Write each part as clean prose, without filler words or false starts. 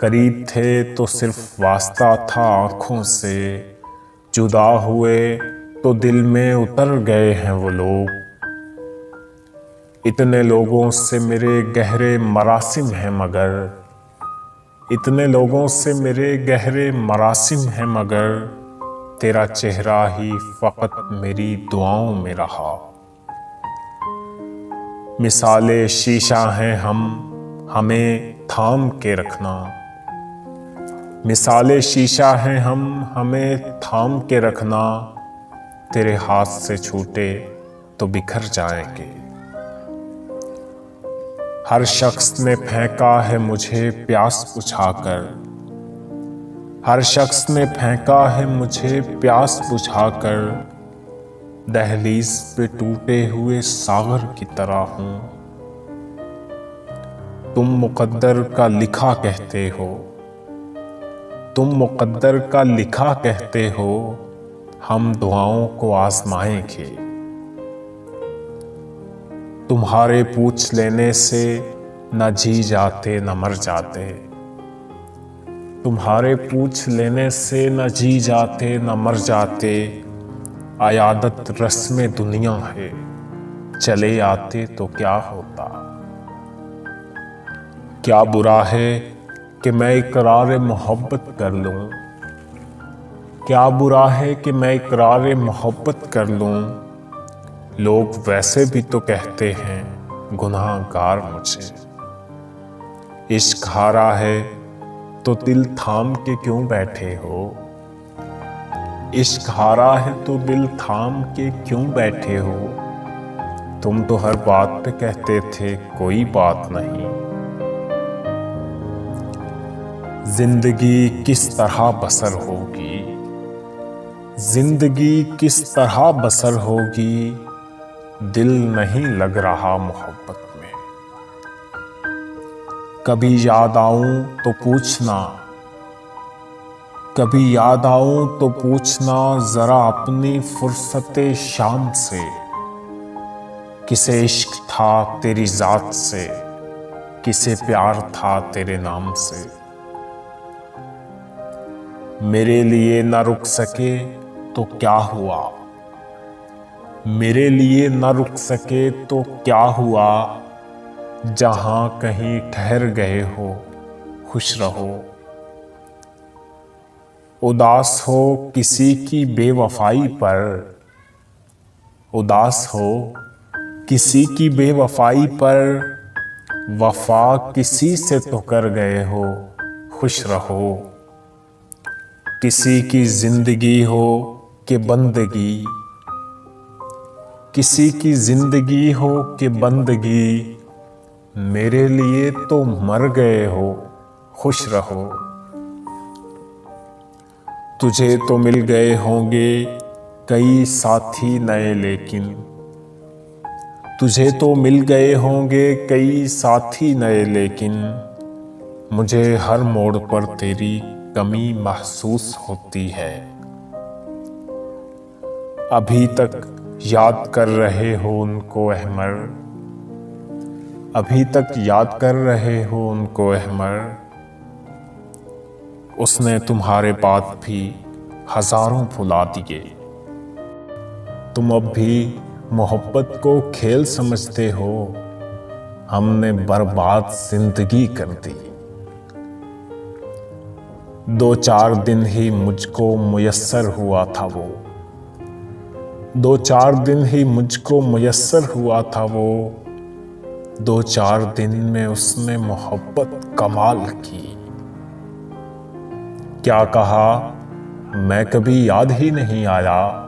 करीब थे तो सिर्फ वास्ता था आँखों से, जुदा हुए तो दिल में उतर गए हैं वो लोग। इतने लोगों से मेरे गहरे मरासिम हैं मगर, इतने लोगों से मेरे गहरे मरासिम हैं मगर, तेरा चेहरा ही फकत मेरी दुआओं में रहा। मिसाले शीशा हैं हम, हमें थाम के रखना। मिसाले शीशा हैं हम, हमें थाम के रखना। तेरे हाथ से छूटे तो बिखर जाएंगे। हर शख्स ने फेंका है मुझे प्यास बुझाकर, हर शख्स ने फेंका है मुझे प्यास बुझाकर। दहलीज पे टूटे हुए सागर की तरह हूं। तुम मुकद्दर का लिखा कहते हो, तुम मुकद्दर का लिखा कहते हो, हम दुआओं को आजमाएंगे। तुम्हारे पूछ लेने से न जी जाते न मर जाते, तुम्हारे पूछ लेने से न जी जाते न मर जाते। आयादत रस्म दुनिया है, चले आते तो क्या होता। क्या बुरा है कि मैं इकरार मोहब्बत कर लूं, क्या बुरा है कि मैं इकरार मोहब्बत कर लूं। लोग वैसे भी तो कहते हैं गुनाहगार मुझे। इश्क हारा है तो दिल थाम के क्यों बैठे हो, इश्क हारा है तो दिल थाम के क्यों बैठे हो। तुम तो हर बात पे कहते थे कोई बात नहीं। जिंदगी किस तरह बसर होगी, जिंदगी किस तरह बसर होगी, दिल नहीं लग रहा मोहब्बत में। कभी याद आऊं तो पूछना, कभी याद आऊं तो पूछना जरा अपनी फुर्सते शाम से। किसे इश्क था तेरी जात से, किसे प्यार था तेरे नाम से। मेरे लिए न रुक सके तो क्या हुआ, मेरे लिए न रुक सके तो क्या हुआ। जहां कहीं ठहर गए हो खुश रहो। उदास हो किसी की बेवफाई पर, उदास हो किसी की बेवफाई पर। वफा किसी से तो कर गए हो खुश रहो। किसी की जिंदगी हो कि बंदगी, किसी की जिंदगी हो कि बंदगी। मेरे लिए तो मर गए हो खुश रहो। तुझे तो मिल गए होंगे कई साथी नए लेकिन, तुझे तो मिल गए होंगे कई साथी नए लेकिन। मुझे हर मोड़ पर तेरी कमी महसूस होती है। अभी तक याद कर रहे हो उनको अहमर, अभी तक याद कर रहे हो उनको अहमर। उसने तुम्हारे बाद भी हजारों भुला दिए। तुम अब भी मोहब्बत को खेल समझते हो, हमने बर्बाद जिंदगी कर दी। 2-4 दिन ही मुझको मुयस्सर हुआ था वो, 2-4 दिन ही मुझको मुयस्सर हुआ था वो। 2-4 दिन में उसने मोहब्बत कमाल की। क्या कहा मैं कभी याद ही नहीं आया,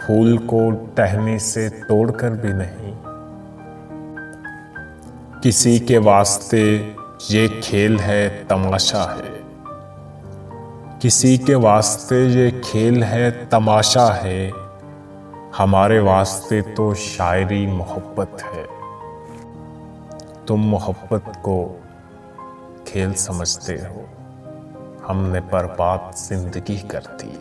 फूल को टहनी से तोड़कर भी नहीं। किसी के वास्ते ये खेल है तमाशा है, किसी के वास्ते ये खेल है तमाशा है। हमारे वास्ते तो शायरी मोहब्बत है। तुम मोहब्बत को खेल समझते हो, हमने बर्बाद जिंदगी कर दी।